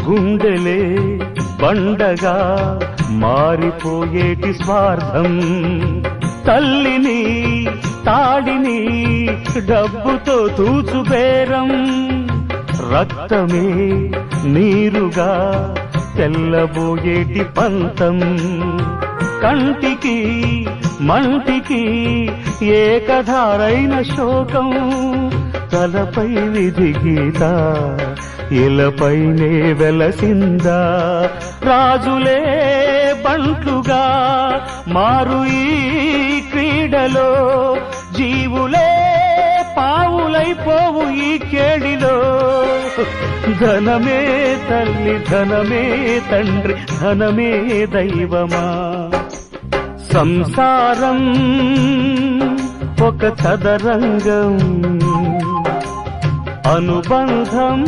గుండెలే బండగా మారిపోయేటి స్వార్థం, తల్లిని తాడిని డబ్బుతో తూచుబేరం, రక్తమే నీరుగా తెల్లబోయేటి పంతం, కంటికి మంటికి ఏకధారైన శోకం, తలపై విధి గీత ఇలపైనే వెలసిందా, రాజులే బంట్లుగా మారు ఈ క్రీడలో, జీవులే పావులైపోవు ఈ కేడిలో, ధనమే తల్లి ధనమే తండ్రి ధనమే దైవమా, సంసారం ఒక చదరంగం, అనుబంధం